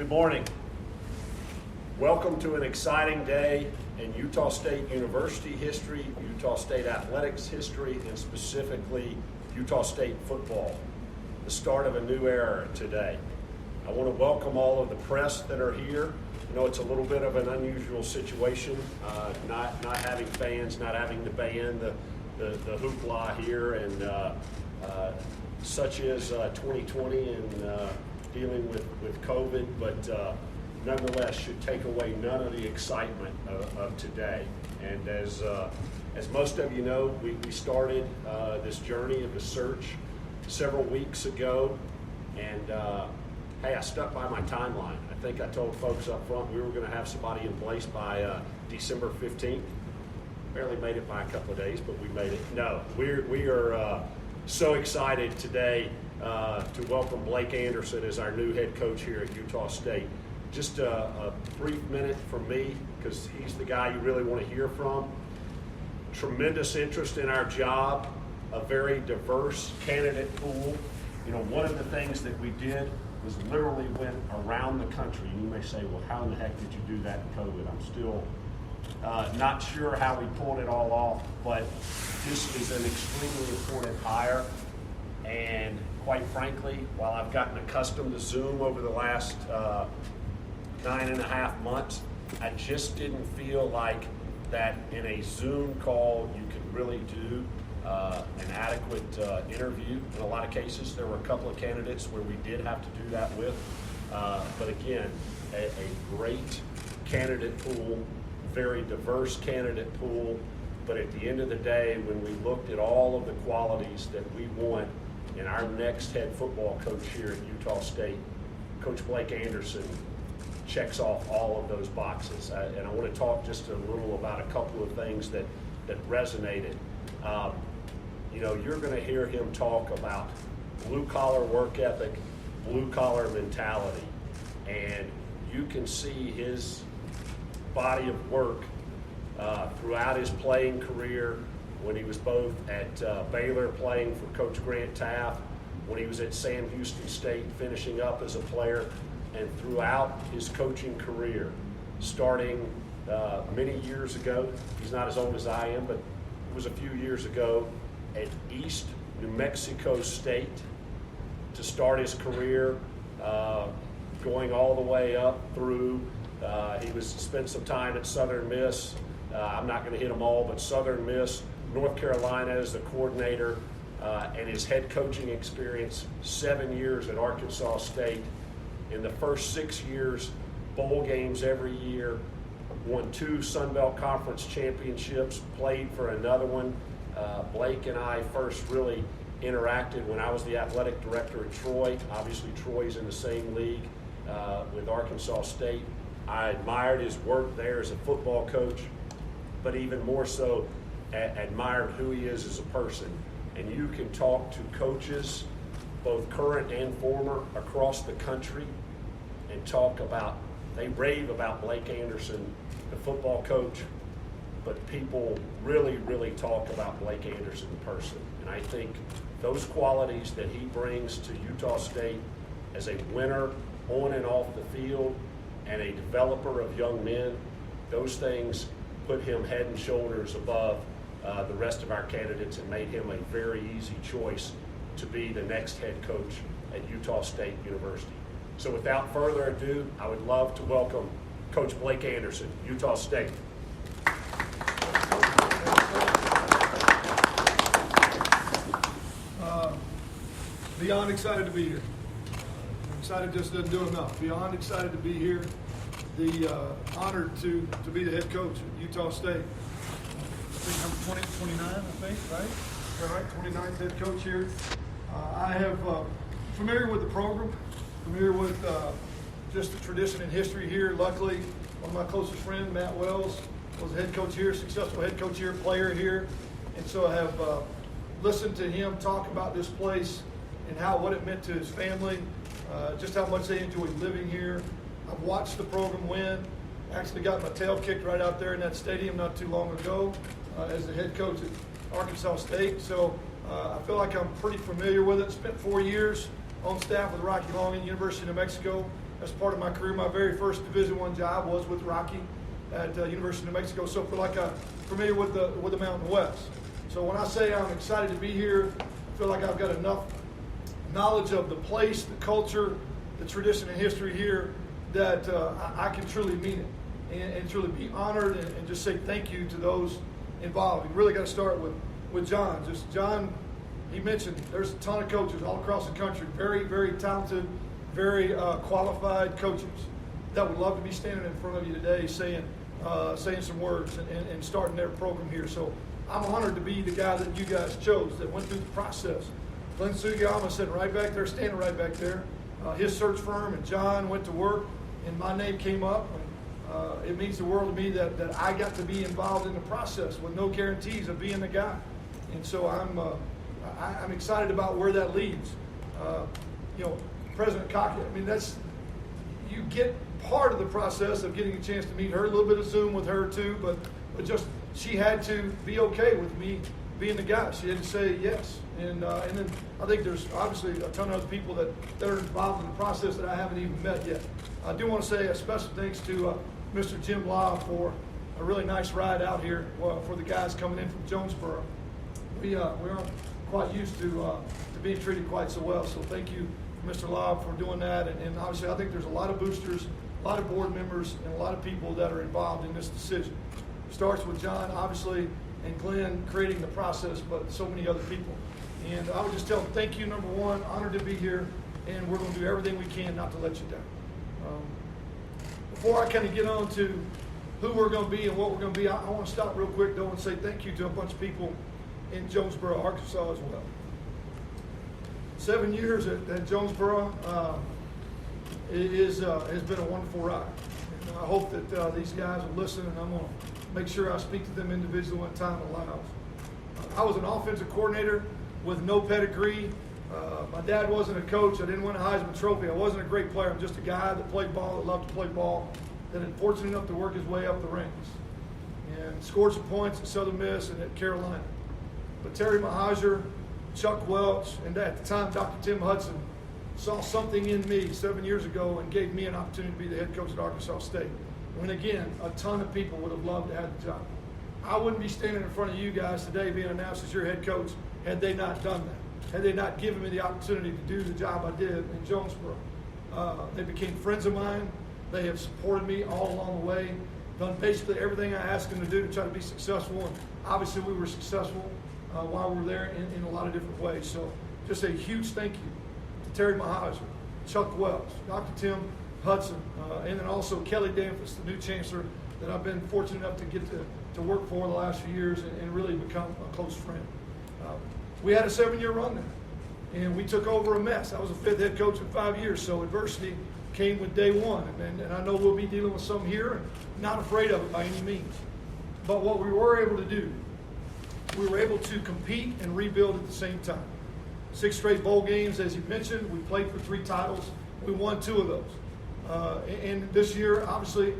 Good morning. Welcome to an exciting day in Utah State University history, Utah State athletics history, and specifically Utah State football. The start of a new era today. I want to welcome all of the press that are here. I know it's a little bit of an unusual situation, not having fans, not having the band, the hoopla here, and such is 2020 and dealing with COVID, but nonetheless should take away none of the excitement of today. And as most of you know, we started this journey of the search several weeks ago, and hey, I stuck by my timeline. I think I told folks up front we were going to have somebody in place by December 15th. Barely made it by a couple of days, but we made it. No, we are so excited today to welcome Blake Anderson as our new head coach here at Utah State. Just a brief minute from me, because he's the guy you really want to hear from. Tremendous interest in our job, a very diverse candidate pool. You know, one of the things that we did was literally went around the country. You may say, well, how in the heck did you do that in COVID? I'm still not sure how we pulled it all off, but this is an extremely important hire. And quite frankly, while I've gotten accustomed to Zoom over the last 9.5 months, I just didn't feel like that in a Zoom call you could really do an adequate interview. In a lot of cases, there were a couple of candidates where we did have to do that with. But again, a great candidate pool, very diverse candidate pool. But at the end of the day, when we looked at all of the qualities that we want in our next head football coach here at Utah State, Coach Blake Anderson checks off all of those boxes. And I want to talk just a little about a couple of things that resonated. You know, you're going to hear him talk about blue-collar work ethic, blue-collar mentality, and you can see his body of work throughout his playing career, when he was both at Baylor playing for Coach Grant Taft, when he was at Sam Houston State finishing up as a player, and throughout his coaching career, starting many years ago. He's not as old as I am, but it was a few years ago at East New Mexico State to start his career, going all the way up through. He spent some time at Southern Miss. I'm not going to hit them all, but Southern Miss, North Carolina as the coordinator, and his head coaching experience, 7 years at Arkansas State. In the first 6 years, bowl games every year, won 2 Sun Belt Conference championships, played for another one. Blake and I first really interacted when I was the athletic director at Troy. Obviously, Troy's in the same league with Arkansas State. I admired his work there as a football coach, but even more so, admired who he is as a person. And you can talk to coaches, both current and former, across the country, and talk about, they rave about Blake Anderson, the football coach, but people really, really talk about Blake Anderson, the person. And I think those qualities that he brings to Utah State as a winner on and off the field and a developer of young men, those things put him head and shoulders above the rest of our candidates and made him a very easy choice to be the next head coach at Utah State University. So without further ado, I would love to welcome Coach Blake Anderson, Utah State. Beyond excited to be here. Excited just doesn't do enough. Beyond excited to be here. The honor to be the head coach at Utah State. I think I'm 29, I think, right? Is that right? 29th head coach here. I have familiar with the program, familiar with just the tradition and history here. Luckily, one of my closest friends, Matt Wells, was the head coach here, successful head coach here, player here. And so I have listened to him talk about this place and what it meant to his family, just how much they enjoy living here. I've watched the program win. Actually got my tail kicked right out there in that stadium not too long ago as the head coach at Arkansas State. So I feel like I'm pretty familiar with it. Spent 4 years on staff with Rocky Long at University of New Mexico. as part of my career. My very first Division I job was with Rocky at University of New Mexico, so feel like I'm familiar with the Mountain West. So when I say I'm excited to be here, I feel like I've got enough knowledge of the place, the culture, the tradition and history here that I can truly mean it and truly be honored and just say thank you to those involved. We really got to start with John. John, he mentioned there's a ton of coaches all across the country, very, very talented, very qualified coaches that would love to be standing in front of you today saying some words and starting their program here. So I'm honored to be the guy that you guys chose that went through the process. Glenn Sugiyama sitting right back there, standing right back there. His search firm and John went to work, and my name came up. And it means the world to me that I got to be involved in the process with no guarantees of being the guy. And so I'm excited about where that leads. President Cockett, you get part of the process of getting a chance to meet her, a little bit of Zoom with her too, but just she had to be okay with me being the guy. She had to say yes. And then I think there's obviously a ton of other people that are involved in the process that I haven't even met yet. I do want to say a special thanks to Mr. Jim Law for a really nice ride out here for the guys coming in from Jonesboro. We aren't quite used to being treated quite so well, so thank you, Mr. Law, for doing that. And obviously I think there's a lot of boosters, a lot of board members, and a lot of people that are involved in this decision. It starts with John, obviously, and Glenn creating the process, but so many other people. And I would just tell them thank you, number one, honored to be here, and we're going to do everything we can not to let you down. Before I kind of get on to who we're going to be and what we're going to be, I want to stop real quick, though, and say thank you to a bunch of people in Jonesboro, Arkansas as well. 7 years at Jonesboro has been a wonderful ride. And I hope that these guys will listen, and I'm going to make sure I speak to them individually when time allows. I was an offensive coordinator with no pedigree. My dad wasn't a coach. I didn't win a Heisman Trophy. I wasn't a great player. I'm just a guy that played ball, that loved to play ball, that had fortunate enough to work his way up the ranks and scored some points at Southern Miss and at Carolina. But Terry Mahajer, Chuck Welch, and at the time Dr. Tim Hudson saw something in me 7 years ago and gave me an opportunity to be the head coach at Arkansas State. When again, a ton of people would have loved to have the job. I wouldn't be standing in front of you guys today being announced as your head coach had they not done that, had they not given me the opportunity to do the job I did in Jonesboro. They became friends of mine. They have supported me all along the way, done basically everything I asked them to do to try to be successful, and obviously we were successful while we were there in a lot of different ways. So just a huge thank you to Terry Mahajer, Chuck Welch, Dr. Tim Hudson, and then also Kelly Danfus, the new chancellor that I've been fortunate enough to get to work for the last few years and really become a close friend. We had a 7-year run there, and we took over a mess. I was a 5th head coach in 5 years, so adversity came with day one. And I know we'll be dealing with some here, and not afraid of it by any means. But what we were able to do, we were able to compete and rebuild at the same time. 6 straight bowl games, as you mentioned. We played for 3 titles. We won 2 of those. And this year, obviously,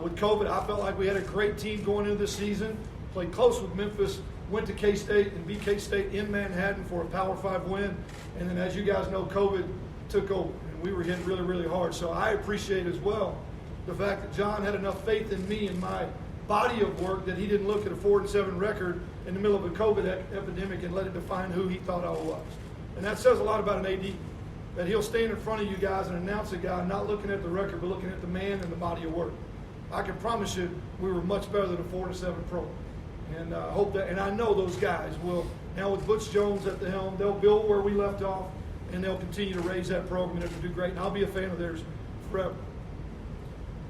with COVID, I felt like we had a great team going into this season. Played close with Memphis, went to K-State and beat K-State in Manhattan for a Power 5 win. And then, as you guys know, COVID took over, and we were hit really, really hard. So I appreciate as well the fact that John had enough faith in me and my body of work that he didn't look at a 4-7 record in the middle of a COVID epidemic and let it define who he thought I was. And that says a lot about an AD, that he'll stand in front of you guys and announce a guy not looking at the record but looking at the man and the body of work. I can promise you we were much better than a 4-7 program. And I hope that, and I know those guys will, now with Butch Jones at the helm, they'll build where we left off, and they'll continue to raise that program, and it'll do great. And I'll be a fan of theirs forever.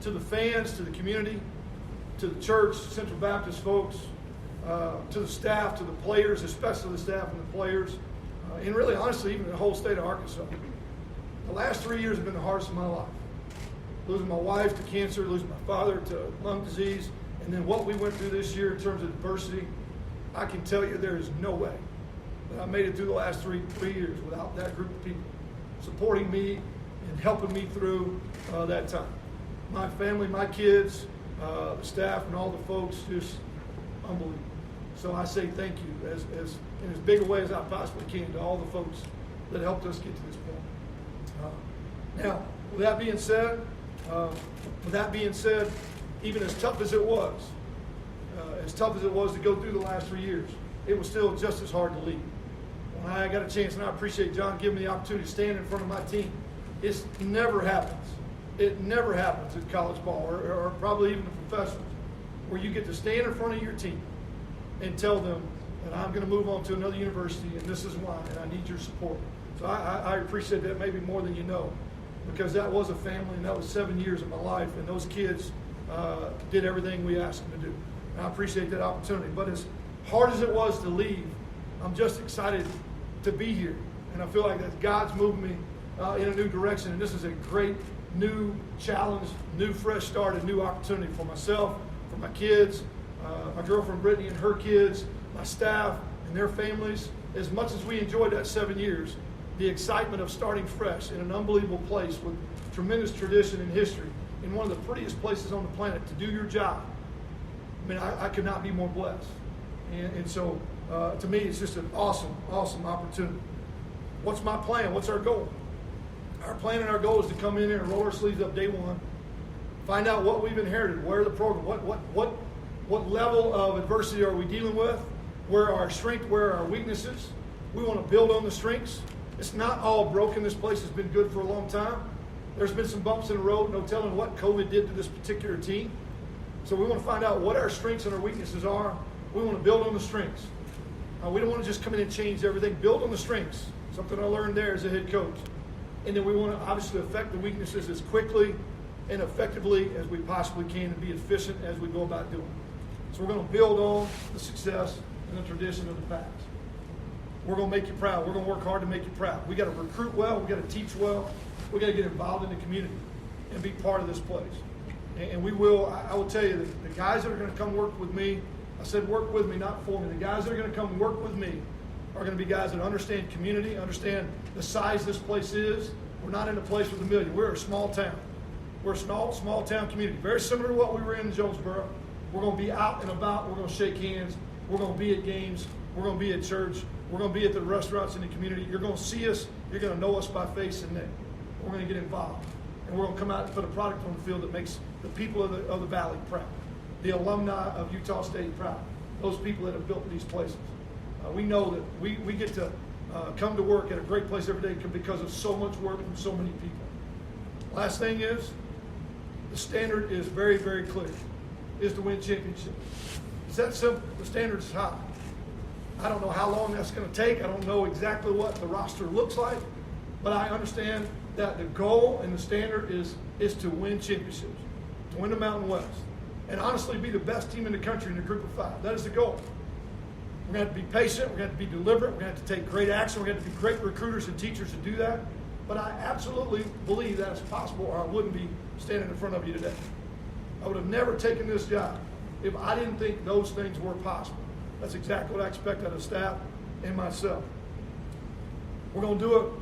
To the fans, to the community, to the church, Central Baptist folks, to the staff, to the players, especially the staff and the players, and really, honestly, even the whole state of Arkansas. The last 3 years have been the hardest of my life. Losing my wife to cancer, losing my father to lung disease, and then what we went through this year in terms of adversity, I can tell you there is no way that I made it through the last three years without that group of people supporting me and helping me through that time. My family, my kids, the staff, and all the folks, just unbelievable. So I say thank you as in as big a way as I possibly can to all the folks that helped us get to this point. Now, With that being said, even as tough as it was to go through the last 3 years, it was still just as hard to lead. When I got a chance, and I appreciate John giving me the opportunity to stand in front of my team, it never happens. It never happens in college ball, or probably even the professionals, where you get to stand in front of your team and tell them that I'm going to move on to another university, and this is why, and I need your support. So I appreciate that maybe more than you know, because that was a family, and that was 7 years of my life, and those kids did everything we asked them to do. And I appreciate that opportunity. But as hard as it was to leave, I'm just excited to be here. And I feel like that God's moving me in a new direction, and this is a great new challenge, new fresh start, a new opportunity for myself, for my kids, my girlfriend Brittany and her kids, my staff and their families. As much as we enjoyed that 7 years, the excitement of starting fresh in an unbelievable place with tremendous tradition and history in one of the prettiest places on the planet to do your job. I mean, I could not be more blessed. And so, to me, it's just an awesome, awesome opportunity. What's my plan? What's our goal? Our plan and our goal is to come in here and roll our sleeves up day one, find out what we've inherited, where the program, what level of adversity are we dealing with, where are our strengths, where are our weaknesses. We want to build on the strengths. It's not all broken. This place has been good for a long time. There's been some bumps in the road, no telling what COVID did to this particular team. So we want to find out what our strengths and our weaknesses are. We want to build on the strengths. We don't want to just come in and change everything. Build on the strengths. Something I learned there as a head coach. And then we want to obviously affect the weaknesses as quickly and effectively as we possibly can and be efficient as we go about doing it. So we're going to build on the success and the tradition of the past. We're going to make you proud. We're going to work hard to make you proud. We got to recruit well. We got to teach well. We got to get involved in the community and be part of this place. And we will. I will tell you that the guys that are going to come work with me, I said work with me, not for me. The guys that are going to come work with me are going to be guys that understand community, understand the size this place is. We're not in a place with a million. We're a small town. We're a small town community, very similar to what we were in Jonesboro. We're going to be out and about. We're going to shake hands. We're going to be at games. We're going to be at church. We're going to be at the restaurants in the community. You're going to see us. You're going to know us by face and name. We're going to get involved. And we're going to come out and put a product on the field that makes the people of the Valley proud, the alumni of Utah State proud, those people that have built these places. We know that we get to come to work at a great place every day because of so much work from so many people. Last thing is, the standard is very, very clear, is to win championships. It's that simple. The standard is high. I don't know how long that's going to take. I don't know exactly what the roster looks like, but I understand that the goal and the standard is to win championships, to win the Mountain West, and honestly be the best team in the country in the group of five. That is the goal. We're going to have to be patient. We're going to have to be deliberate. We're going to have to take great action. We're going to have to be great recruiters and teachers to do that. But I absolutely believe that is possible, or I wouldn't be standing in front of you today. I would have never taken this job if I didn't think those things were possible. That's exactly what I expect out of staff and myself. We're going to do it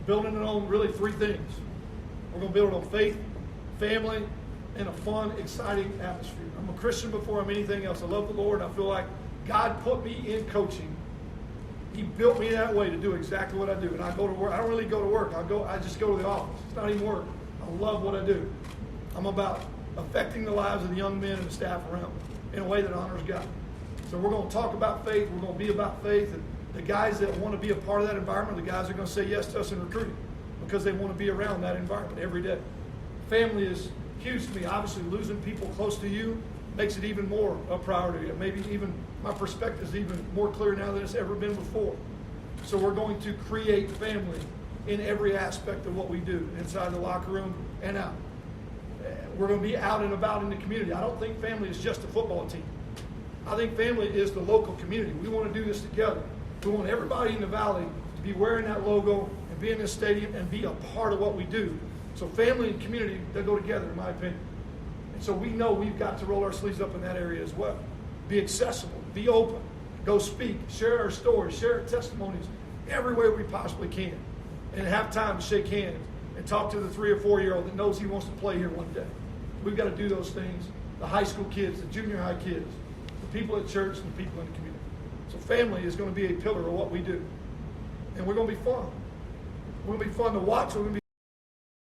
building it on really three things. We're going to build it on faith, family, and a fun, exciting atmosphere. I'm a Christian before I'm anything else. I love the Lord, and I feel like God put me in coaching. He built me that way to do exactly what I do. And I go to work. I don't really go to work. I just go to the office. It's not even work. I love what I do. I'm about affecting the lives of the young men and the staff around me in a way that honors God. So we're going to talk about faith. We're going to be about faith. And the guys that want to be a part of that environment, the guys are going to say yes to us in recruiting because they want to be around that environment every day. Family is huge to me. Obviously, losing people close to you makes it even more a priority. And maybe even my perspective is even more clear now than it's ever been before. So we're going to create family in every aspect of what we do, inside the locker room and out. We're going to be out and about in the community. I don't think family is just a football team. I think family is the local community. We want to do this together. We want everybody in the Valley to be wearing that logo and be in this stadium and be a part of what we do. So family and community, they go together, in my opinion. And so we know we've got to roll our sleeves up in that area as well. Be accessible, be open, go speak, share our stories, share our testimonies every way we possibly can, and have time to shake hands and talk to the 3 or 4-year-old that knows he wants to play here one day. We've got to do those things. The high school kids, the junior high kids, the people at church, and the people in the community. So family is going to be a pillar of what we do. And we're going to be fun. We're going to be fun to watch. We're going to be